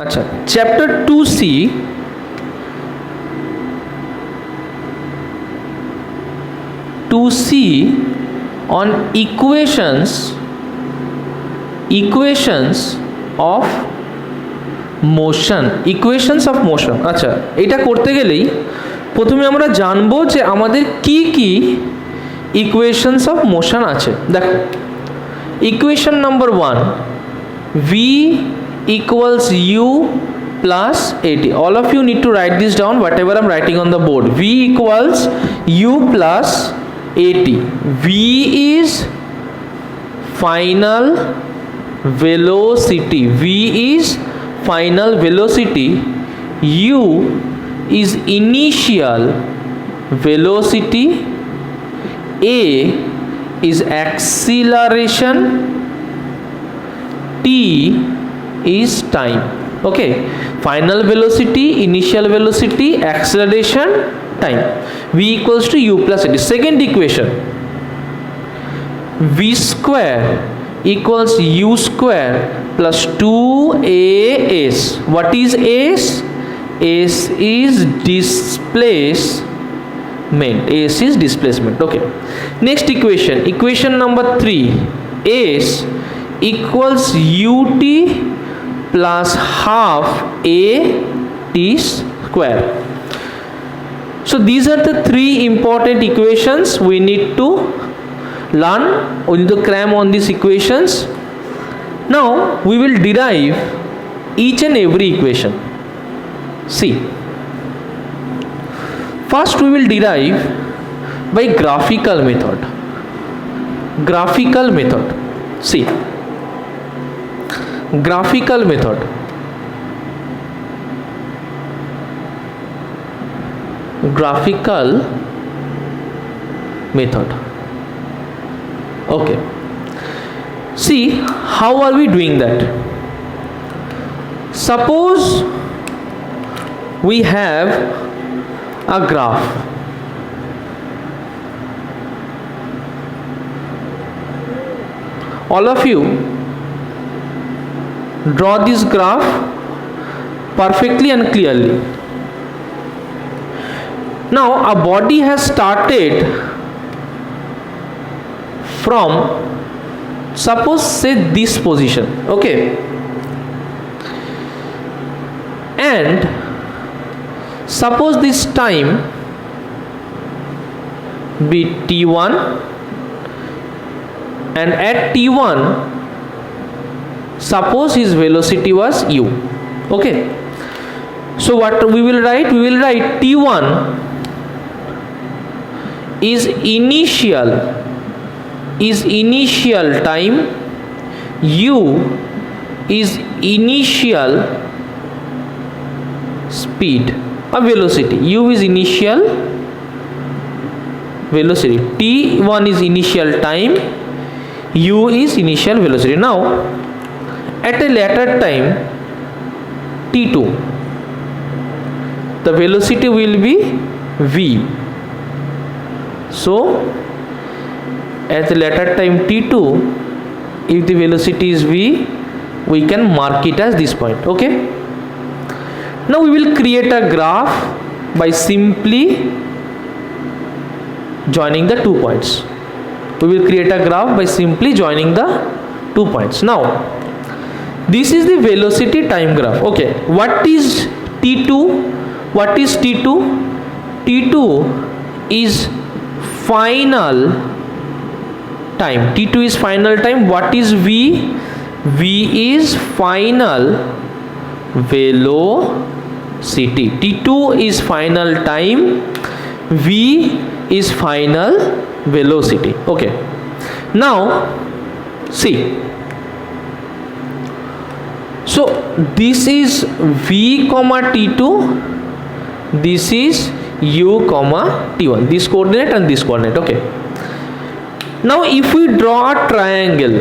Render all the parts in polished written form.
अच्छा, chapter 2C on equations of motion, equations of motion। আচ্ছা, এটা করতে গেলেই প্রথমে আমরা জানবো যে আমাদের কি কি equations of motion আছে। দেখো, equation number 1, v equals u plus at। all of you need to write this down, whatever I'm writing on the board। v equals u plus at। v is final velocity, v is final velocity, u is initial velocity, a is acceleration, t is time। okay, final velocity, initial velocity, acceleration, time। v equals to u plus at। second equation, v square equals u square plus 2as। what is s? s is displacement, s is displacement। okay, next equation, equation number 3, s equals ut plus half a t square। so these are the three important equations we need to learn, we need to cram on these equations। now we will derive each and every equation। see, first we will derive by graphical method। graphical method, see, graphical method, graphical method। okay, see, how are we doing that? suppose we have a graph, all of you draw this graph perfectly and clearly। now a body has started from, suppose say this position, okay, and suppose this time be t1, and at t1 suppose his velocity was u। okay, so what we will write? we will write t1 is initial time, u is initial speed or velocity, u is initial velocity, t1 is initial time, u is initial velocity। now at a later time t2, the velocity will be v। so at the later time t2, if the velocity is v, we can mark it as this point। okay, now we will create a graph by simply joining the 2 points। we will create a graph by simply joining the 2 points। now this is the velocity time graph। okay, what is t2? what is t2? t2 is final time, t2 is final time। what is v? v is final velocity, t2 is final time, v is final velocity। okay, now see, so this is v comma t2, this is u comma t1, this coordinate and this coordinate। okay, now if we draw a triangle,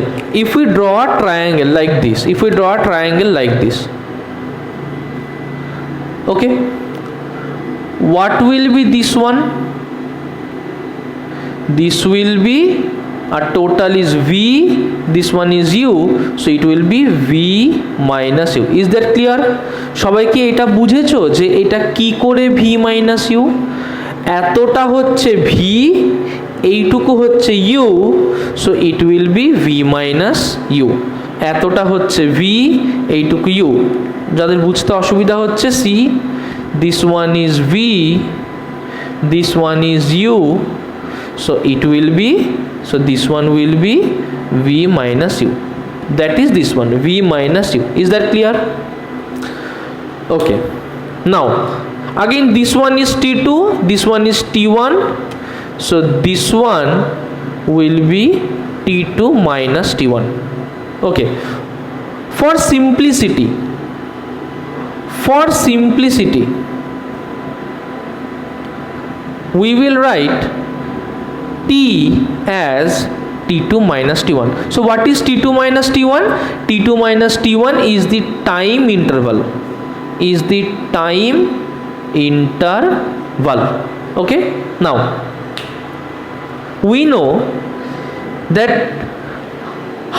like this, like this, okay, what will be this one? this will be R total is v, this one is u, so it will be v minus u. Is that clear? সবাই কি এটা বুঝেছো যে এটা কি করে v minus u? এতটা হচ্ছে v, এইটুকু হচ্ছে u, so it will be v minus u. এতটা হচ্ছে v, এইটুকু u. যাদের বুঝতে অসুবিধা হচ্ছে see, this one is v, this one is u, so it will be, so this one will be v minus u. That is this one, v minus u. Is that clear? Okay. Now again this one is t2, this one is t1, so this one will be t2 minus t1. Okay, for simplicity we will write t as t2 minus t1. So what is t2 minus t1? t2 minus t1 is the time interval, okay. Now we know that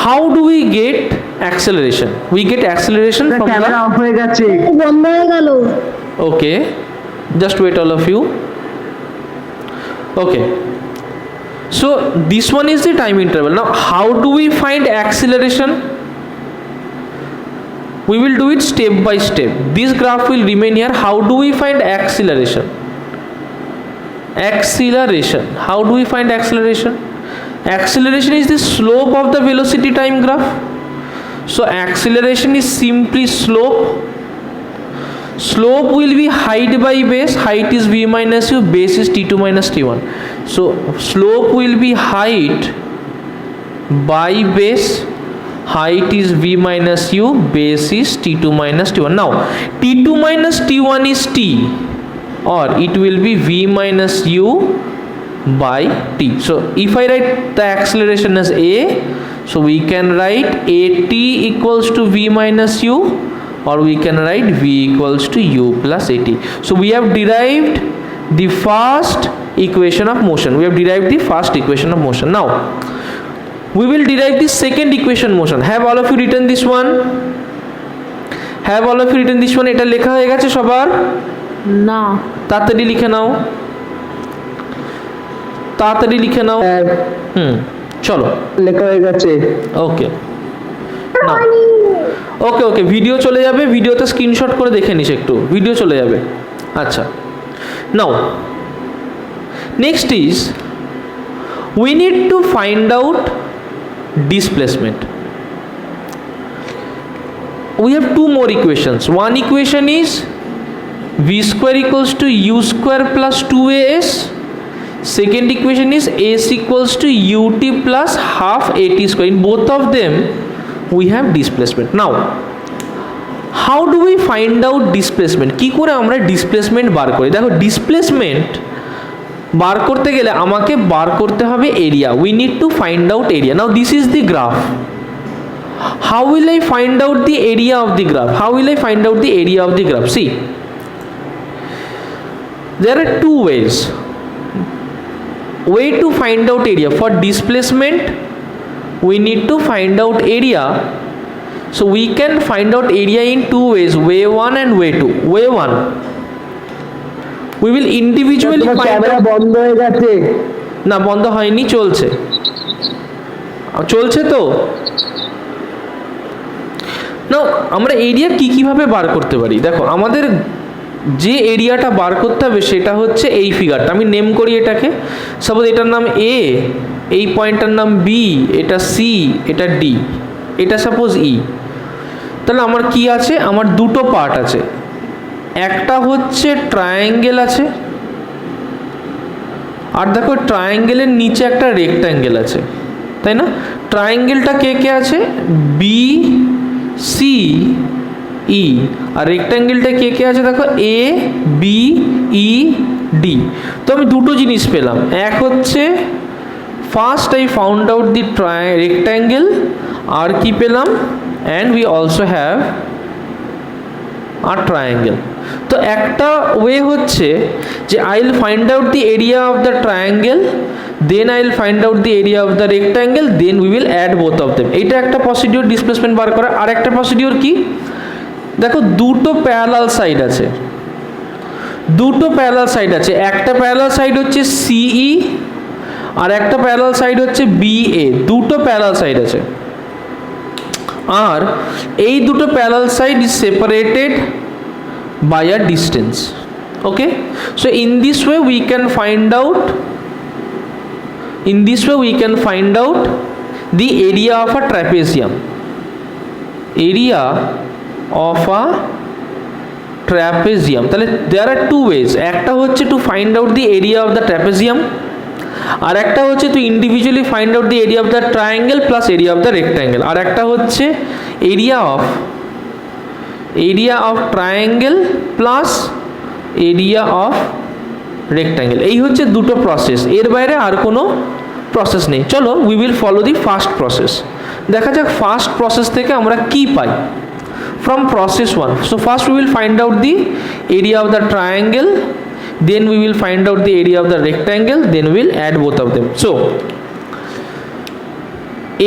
how do we get acceleration? We get acceleration from the camera off হয়ে গেছে, বন্ধ হয়ে গেল। okay, just wait all of you. Okay, so this one is the time interval. Now how do we find acceleration? We will do it step by step. This graph will remain here. How do we find acceleration? How do we find acceleration? Acceleration is the slope of the velocity time graph. So acceleration is simply slope. Slope will be height by base. Height is v minus u, base is t2 minus t1. So slope will be height by base. Height is v minus u, base is t2 minus t1. Now t2 minus t1 is t, or it will be v minus u by t. So if I write the acceleration as a, so we can write at equals to v minus u, or we can write v equals to u plus at. So we have derived the first equation of motion. Now we will derive the second equation motion. Have all of you written this one? এটা লেখা হয়ে গেছে সবার? না, তাড়াতাড়ি লিখে নাও। চলো, লেখা হয়ে গেছে। ওকে, না ওকে ভিডিও চলে যাবে, ভিডিওতে স্ক্রিনশট করে দেখে নিস একটু, ভিডিও চলে যাবে। আচ্ছা, now next is we need to find out displacement. We have two more equations. One equation is v square equals to u square plus 2as. Second equation is s equals to ut plus half at square. In both of them we have displacement. Now how do we find out displacement? কি করে আমরা displacement বার করি? দেখো, displacement বার করতে গেলে আমাকে বার করতে হবে area. We need to find out area. Now this is the graph. How will I find out the area of the graph? See, there are two ways. Way to find out area. For displacement we need to find out area, so we can find out area in two ways, way 1 and way 2. Way 1, we will individually find camera out. বন্ধ হয়ে গেছে। না, বন্ধ হয়নি, চলছে তো। না, আমরা এরিয়া কিভাবে বার করতে পারি? দেখো, আমাদের যে এরিয়াটা বার করতে হবে সেটা হচ্ছে এই ফিগারটা। আমি নেম করি এটাকে। সাপোজ এটার নাম এ, এই পয়েন্টটার নাম বি, এটা সি, এটা ডি, এটা সাপোজ ই। তাহলে আমার কি আছে? আমার দুটো পার্ট আছে। একটা হচ্ছে ট্রায়াঙ্গেল আছে, আর দেখো ট্রায়াঙ্গেলের নিচে একটা রেক্ট্যাঙ্গেল আছে, তাই না? ট্রায়াঙ্গেলটা কে আছে? বি সি ই, আর রেক্ট্যাঙ্গেলটা কে আছে? দেখো এ বি ই ডি। তো আমি দুটো জিনিস পেলাম। এক হচ্ছে first I found out the rectangle, আর কি পেলাম? অ্যান্ড উই অলসো হ্যাভ আর ট্রায়াঙ্গেল। তো একটা ওয়ে হচ্ছে যে I will find out the area of the triangle, then I will find out the area of the rectangle, then we will add both of them. এটা একটা procedure displacement বার করা। আর একটা procedure কি, দেখো দুটো প্যারালাল সাইড আছে, দুটো parallel side আছে, একটা প্যারালাল সাইড হচ্ছে সিই আর একটা প্যারালাল সাইড হচ্ছে বিএ, দুটো প্যারালাল সাইড আছে। আর এই দুটো parallel side is separated by a distance. Okay, so in this way we can find out, in this way we can find out the area of a trapezium, area of a trapezium। তাহলে there are two ways, একটা হচ্ছে to find out the area of the trapezium আর একটা হচ্ছে to individually find out the area of the triangle plus area of the rectangle, আর একটা হচ্ছে area of triangle plus area of rectangle. এই হচ্ছে দুটো process, এর বাইরে আর কোনো প্রসেস নেই। চলো we will follow the first process. দেখা যাক ফার্স্ট প্রসেস থেকে আমরা কি পাই from process one. So first we will find out the area of the triangle, then we will find out the area of the rectangle, then will add both of them. So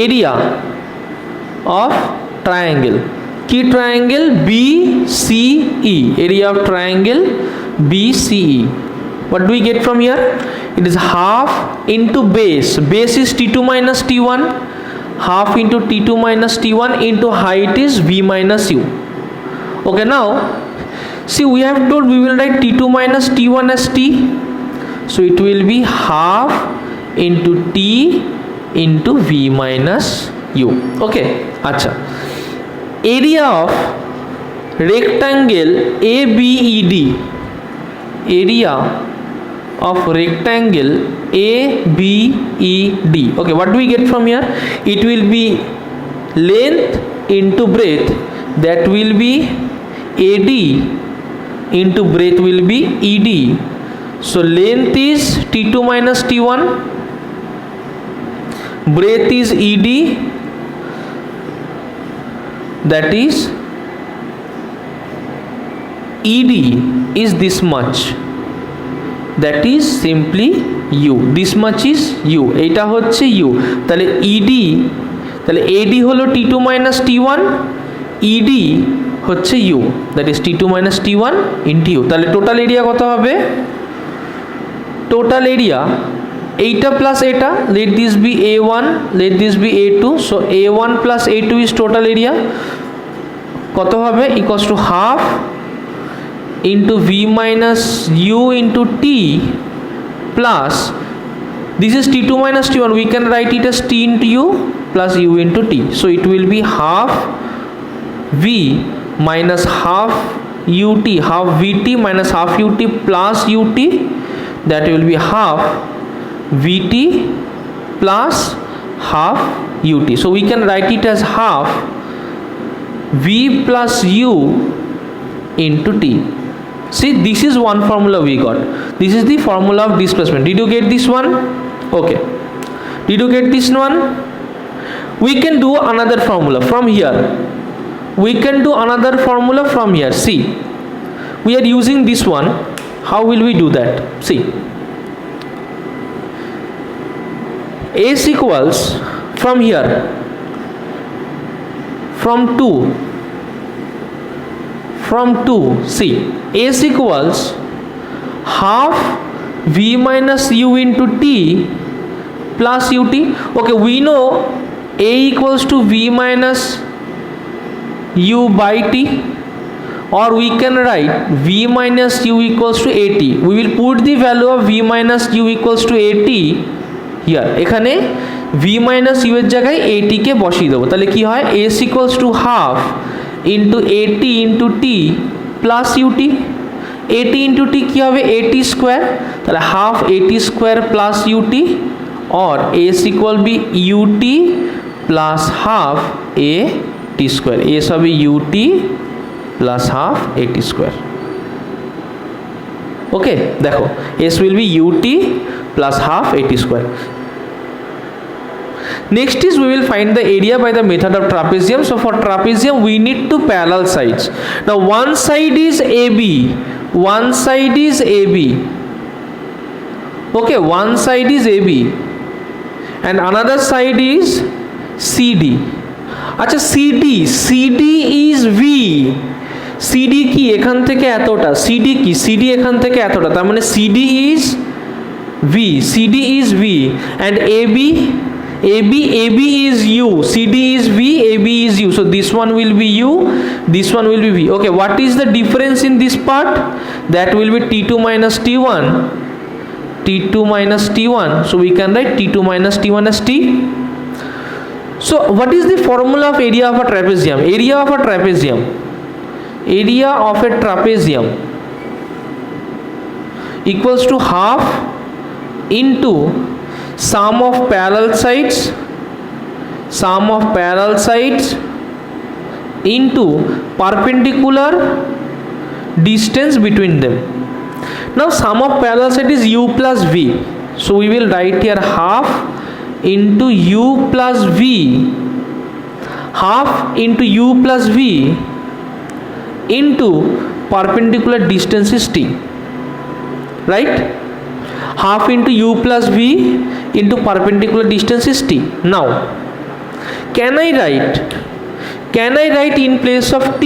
area of triangle, কি triangle? BCE, area of triangle BCE. What do we get from here? It is half into base, base is T2 minus T1, half into T2 minus T1 into height is V minus U. Okay, now see we have told we will write T2 minus T1 as T, so it will be half into T into V minus U. Okay, acha, area of rectangle ABED, area of rectangle ABED. Okay, what do we get from here? It will be length into breadth, that will be AD into breadth will be ED. So length is T2 minus T1, breadth is ED, that is ED is this much, that is simply U, this much is U, এটা হচ্ছে U। তাহলে ED, তাহলে AD হলো T2 minus T1, ED হচ্ছে U, that is T2 minus T1 into U। তাহলে total area কত হবে? Total area এইটা প্লাস এটা, let this be A1, let this be A2, so A1 plus A2 is total area, কত হবে? equals to half into V minus U into T plus, this is T2 minus T1, we can write it as T into U plus U into T, so it will be half V minus half UT, half VT minus half UT plus UT, that will be half VT plus half UT, so we can write it as half V plus U into T. See, this is one formula we got, this is the formula of displacement. Did you get this one? Okay, did you get this one? We can do another formula from here, we can do another formula from here. See, we are using this one, how will we do that? See, S equals from here, from 2, see, S equals half V minus U into T plus UT. Okay, we know A equals to V minus U by T, or we can write V minus U equals to AT. We will put the value of V minus U equals to AT here, এখানে V minus U এর জায়গায় AT কে বসিয়ে দেবো, তাহলে কি হয়? S equals to half into AT into T plus UT, AT into T কি হবে? AT স্কোয়ার, তাহলে half AT square plus UT, or S equal be UT plus half AT square, S হবে UT plus half AT square. Okay, দেখো S will be UT plus half AT square. Next is we will find the area by the method of trapezium. So for trapezium we need two parallel sides. Now one side is AB, one side is AB, Okay, one side is AB and another side is CD. আচ্ছা CD is V. CD কি এখান থেকে এতটা, CD কি, CD এখান থেকে এতটা, তার মানে CD is V and AB is U, CD is V, AB is U, so this one will be U, this one will be V. Okay, what is the difference in this part? That will be T2 minus T1, so we can write T2 minus T1 as T. So what is the formula of area of a trapezium? Area of a trapezium equals to half into sum of parallel sides into perpendicular distance between them. Now sum of parallel side is U plus V, so we will write here half into U plus V, half into U plus V into perpendicular distance is T, right? Half into U plus V into perpendicular distance is T. Now can I write in place of T,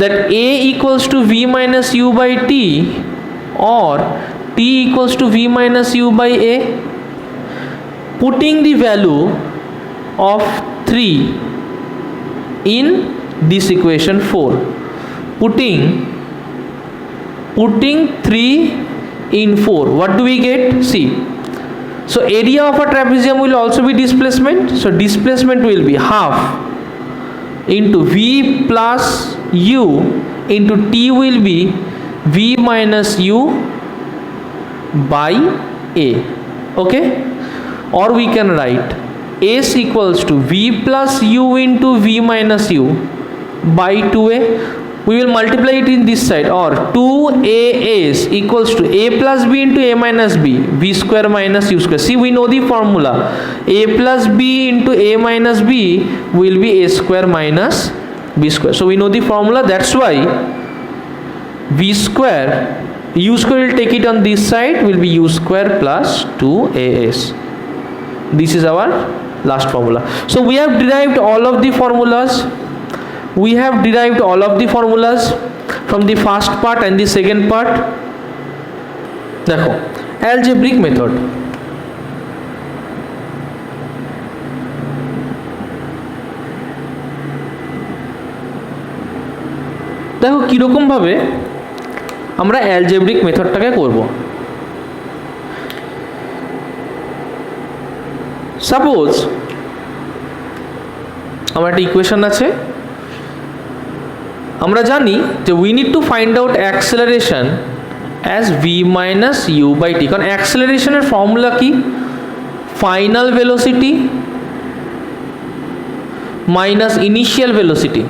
that A equals to V minus U by T or T equals to V minus U by A? Putting the value of 3 in this equation 4, putting 3 in 4, what do we get? See, so area of a trapezium will also be displacement, so displacement will be half into V plus U into T will be V minus U by A. Okay, or we can write S equals to V plus U into V minus U by 2A. We will multiply it in this side, or 2AS equals to A plus B into A minus B, V square minus U square. See, we know the formula. A plus B into A minus B will be A square minus B square. So we know the formula. That's why V square, U square will take it on this side, will be U square plus 2AS. This is our last formula. So we have derived all of the formulas. From the first part and the second part. দেখো algebraic method, দেখো কিরকম ভাবে আমরা algebraic মেথডটাকে করব। Suppose আমার একটা equation আছে, আমরা জানি যে we need to find out acceleration as v minus u by t, কারণ অ্যাক্সেলারেশনের ফর্মুলা কি? Final velocity minus initial velocity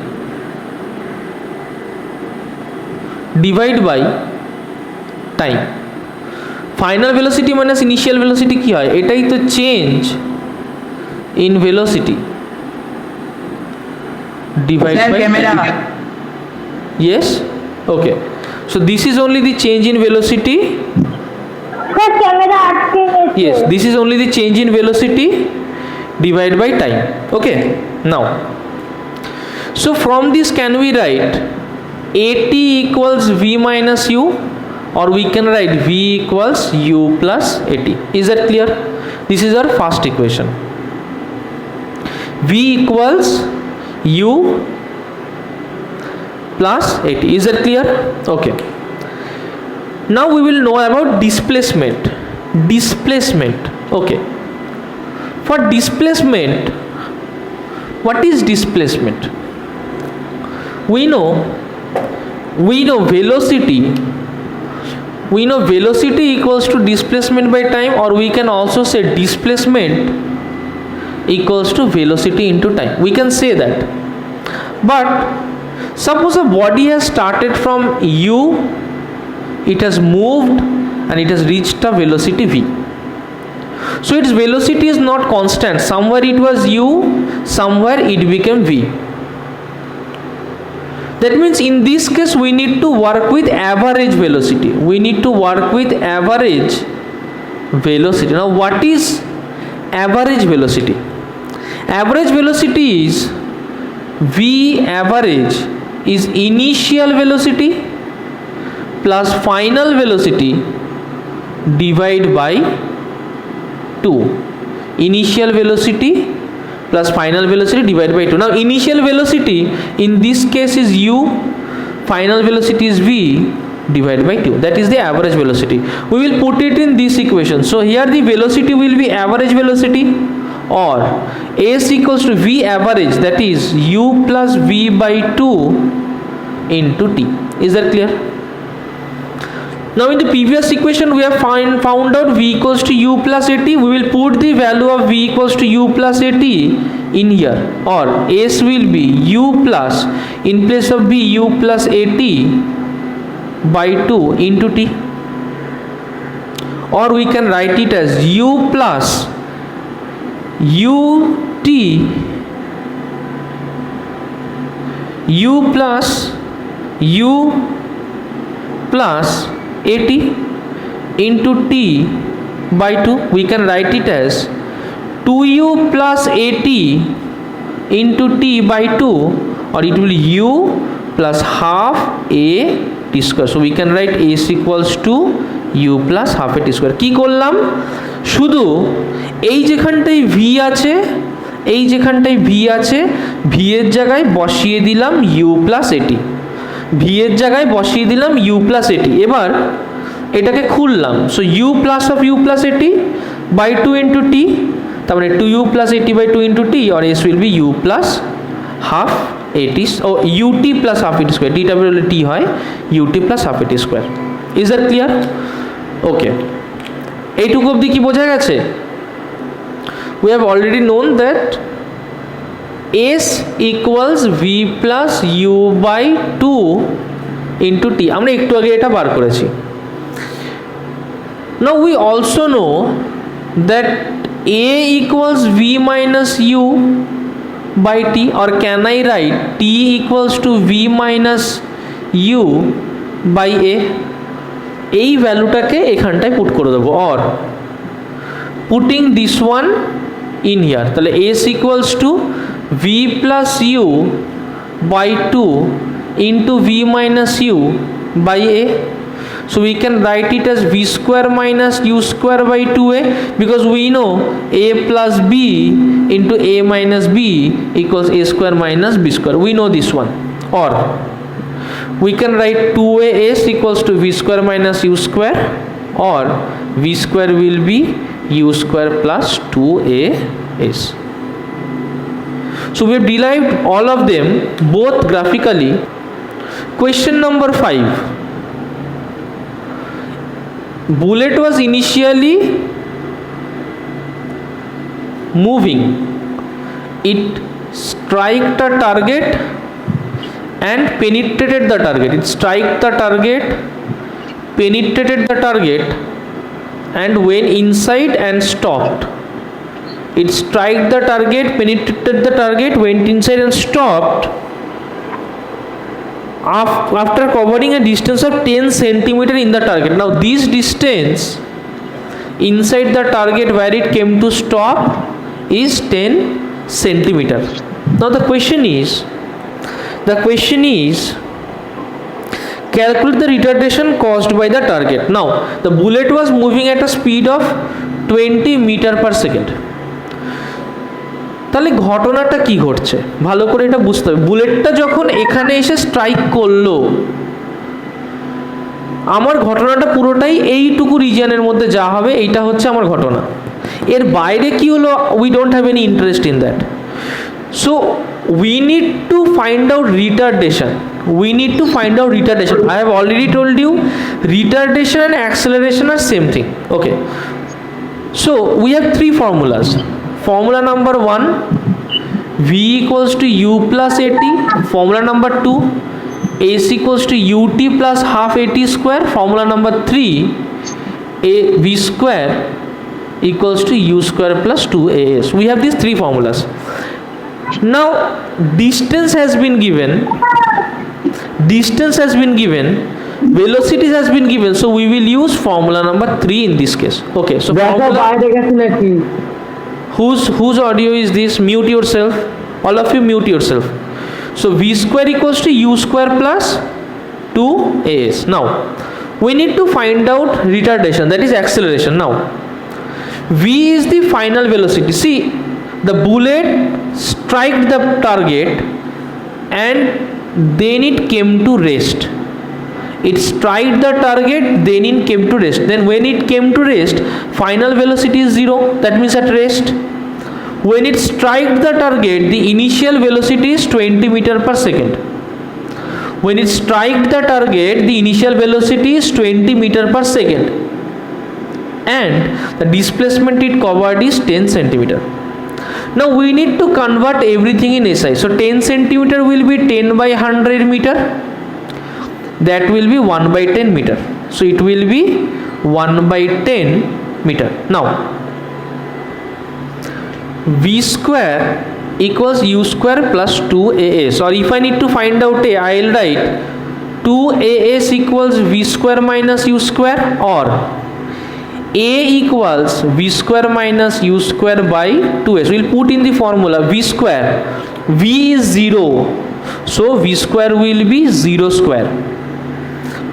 divide by time. Final velocity minus initial velocity কি হয়? এটাই তো change in velocity divide by time. Yes, okay, so this is only the change in velocity. Yes, this is only the change in velocity divided by time. Okay, now so from this can we write at equals v minus u, or we can write v equals u plus at. Is that clear? This is our first equation. V equals u plus 80. Is that clear? Okay, now we will know about displacement. Okay, for displacement, what is displacement? We know velocity equals to displacement by time, or we can also say displacement equals to velocity into time. We can say that, but suppose a body has started from u, it has moved and it has reached a velocity v. So its velocity is not constant. Somewhere it was u, somewhere it became v. That means in this case we need to work with average velocity. We need to work with average velocity. Now what is average velocity? Average velocity is V average is initial velocity plus final velocity divided by 2. Initial velocity plus final velocity divided by 2. Now initial velocity in this case is u, final velocity is v divided by 2. That is the average velocity. We will put it in this equation. So here the velocity will be average velocity, or s equals to v average, that is u plus v by 2 into t. Is that clear? Now in the previous equation we have found out v equals to u plus at. We will put the value of v equals to u plus at in here, or s will be u plus, in place of b, u plus at by 2 into t, or we can write it as u plus ut, u plus u plus at into t by 2. We can write it as 2u plus at into t by 2, or it will be u plus half a t square. So we can write s equals to u plus half a t square. কি করলাম? শুধু এই যেখানটায় v আছে, এই যেখানটায় v আছে, v এর জায়গায় বসিয়ে দিলাম u plus at, v এর জায়গায় বসিয়ে দিলাম u plus at। এবার এটাকে খুললাম, so u plus of u plus at by 2 into t, তার মানে 2u plus at by 2 into t, or s will be u plus half at, O ut plus half at square, t টা বলে t হয়, ut plus half at square. Is that clear? ওকে, এইটুকু অবধি কি বোঝা গেছে? We have already known that s equals v plus u by 2 into t. আমরা একটু আগে এটা বার করেছি। Now we also know that a equals v minus u by t, or can I write t equals to v minus u by a? এই ভ্যালুটাকে এখানটায় put করে দেবো, or putting this one in here, তাহলে s equals to v plus u by 2 into v minus u by a. So we can write it as v square minus u square by 2a, because we know a plus b into a minus b equals a square minus b square. We know this one. Or we can write 2as equals to v square minus u square, or v square will be u square plus 2as. So we have derived all of them both graphically. Question number 5. Bullet was initially moving. It struck the target and penetrated the target. It struck the target, penetrated the target, and went inside and stopped. It struck the target, penetrated the target, went inside and stopped after covering a distance of 10 centimeter in the target. Now this distance inside the target where it came to stop is 10 centimeter. Now the question is calculate the retardation caused by the target. Now the bullet was moving at a speed of 20 meter per second. তাহলে ঘটনাটা কি ঘটছে ভালো করে এটা বুঝতে হবে। বুলেটটা যখন এখানে এসে স্ট্রাইক করলো, আমার ঘটনাটা পুরোটাই এইটুকু রিজিয়নের মধ্যে যা হবে এইটা হচ্ছে আমার ঘটনা। এর বাইরে কি হলো, we don't have any interest in that. So we need to find out retardation. We need to find out retardation. I have already told you retardation and acceleration are same thing. Okay. So we have three formulas. Formula number 1, v equals to u plus at. Formula number 2, s equals to ut plus half at square. Formula number 3, v square equals to u square plus 2as. We have these three formulas. Now distance has been given. distance has been given, velocity has been given, so we will use formula number 3 in this case. Okay, so দেখো formula, বাইরে গেছে নাকি? whose audio is this? Mute yourself, all of you mute yourself. So v square equals to u square plus 2as. Now we need to find out retardation, that is acceleration. Now v is the final velocity. See, the bullet struck the target and then it came to rest. It struck the target, then it came to rest. Then when it came to rest, final velocity is 0, that means at rest. When it struck the target, the initial velocity is 20 meter per second. When it struck the target, the initial velocity is 20 meter per second, and the displacement it covered is 10 centimeter. Now we need to convert everything in SI. So 10 centimeter will be 10 by 100 meter, that will be 1 by 10 meter. So it will be 1 by 10 meter. Now v square equals u square plus 2as, or if I need to find out a, I will write 2as equals v square minus u square, or a equals v square minus u square by 2s. We will put in the formula v square, v is 0, so v square will be 0 square,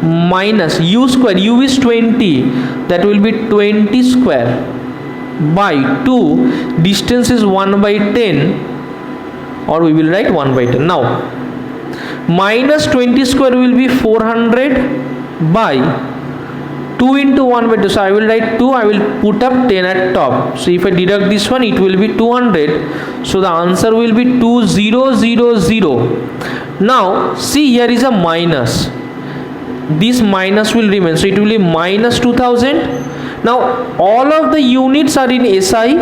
minus u square, u is 20, that will be 20 square, by 2, distance is 1 by 10, or we will write 1 by 10. Now minus 20 square will be 400 by 2 into 1 by 2, so I will write 2, I will put up 10 at top. So if I deduct this one, it will be 200, so the answer will be 2000. Now see, here is a minus, this minus will remain, so it will be minus 2000. Now all of the units are in SI,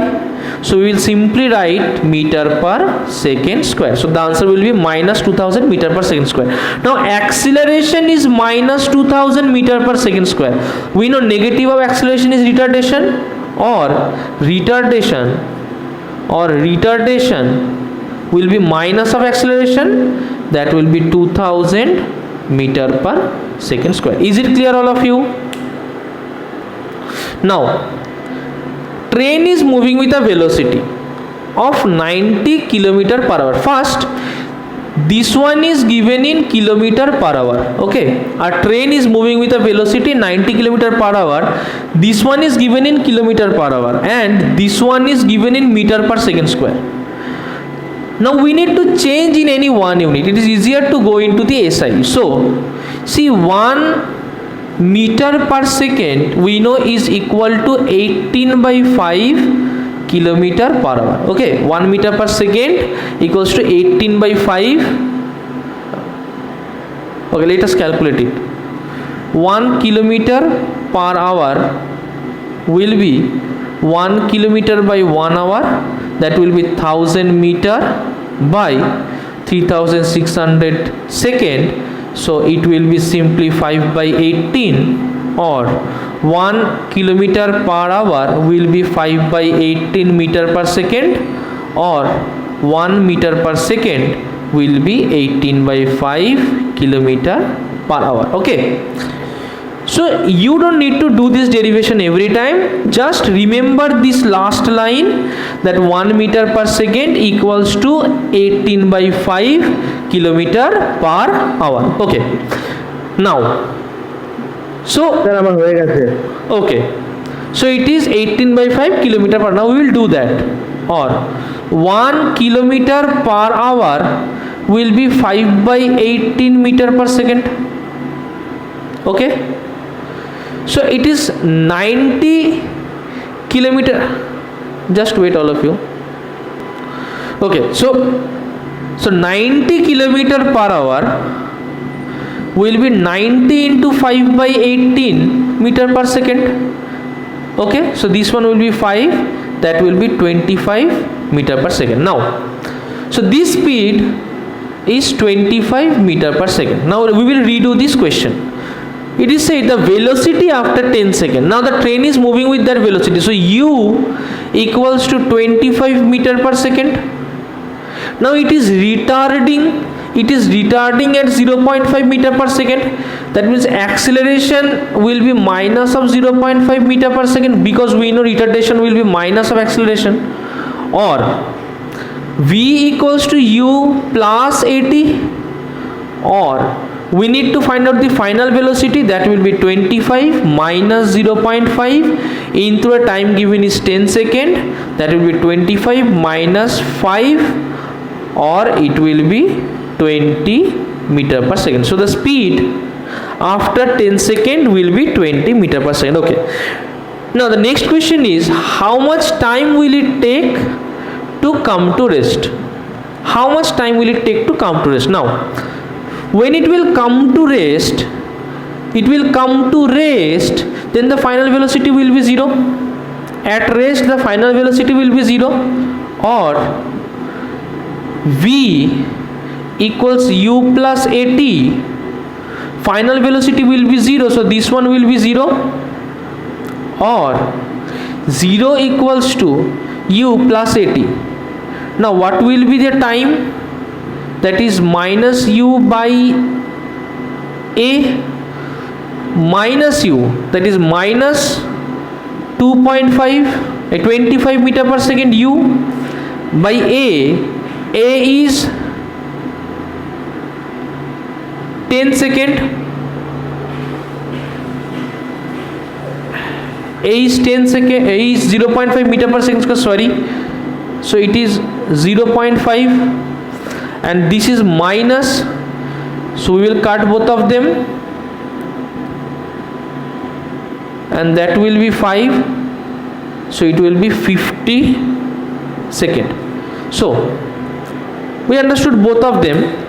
so we will simply write meter per second square. So the answer will be minus 2000 meter per second square. Now acceleration is minus 2000 meter per second square. We know negative of acceleration is retardation, or retardation will be minus of acceleration, that will be 2000 meter per second square. Is it clear, all of you? Now train is moving with a velocity of 90 kilometer per hour. First, this one is given in kilometer per hour. Okay, a train is moving with a velocity 90 kilometer per hour. This one is given in kilometer per hour, and this one is given in meter per second square. Now we need to change in any one unit. It is easier to go into the SI. So see, 1 meter per second we know is equal to 18 by 5 kilometer per hour. Okay, 1 meter per second equals to 18 by 5. Okay, let us calculate it. 1 kilometer per hour will be 1 kilometer by 1 hour, that will be 1000 meter by 3600 second. So it will be simply 5 by 18, or 1 kilometer per hour will be 5 by 18 meter per second, or 1 meter per second will be 18 by 5 kilometer per hour. Okay, so you don't need to do this derivation every time, just remember this last line, that 1 meter per second equals to 18 by 5 kilometer per hour. Okay, now so sir আমার হয়ে গেছে। okay, so it is 18 by 5 kilometer per hour. Now we will do that, or 1 kilometer per hour will be 5 by 18 meter per second. Okay, so it is 90 kilometer, just wait all of you. Okay, so 90 kilometer per hour will be 90 into 5 by 18 meter per second. Okay, so this one will be 5, that will be 25 meter per second. Now so this speed is 25 meter per second. Now we will redo this question. It is said the velocity after 10 seconds. Now the train is moving with that velocity, so u equals to 25 meter per second. Now it is retarding it is retarding at 0.5 meter per second. That means acceleration will be minus of 0.5 meter per second, because we know retardation will be minus of acceleration. Or v equals to u plus at, or we need to find out the final velocity, that will be 25 minus 0.5 into a time given is 10 second, that will be 25 minus 5, or it will be 20 meter per second. So the speed after 10 second will be 20 meter per second. Okay, now the next question is, how much time will it take to come to rest? How much time will it take to come to rest? Now when it will come to rest, then the final velocity will be 0. At rest the final velocity will be 0, or v equals u plus at, final velocity will be 0, so this one will be 0, or 0 equals to u plus at. Now what will be the time? That is minus u by a minus u, that is minus 2.5 25 meter per second u by a is 10 second, a is 10 second, a is 0.5 meter per second, sorry, so it is 0.5, and this is minus, so we will cut both of them, and that will be 5, so it will be 50 second. So we understood both of them.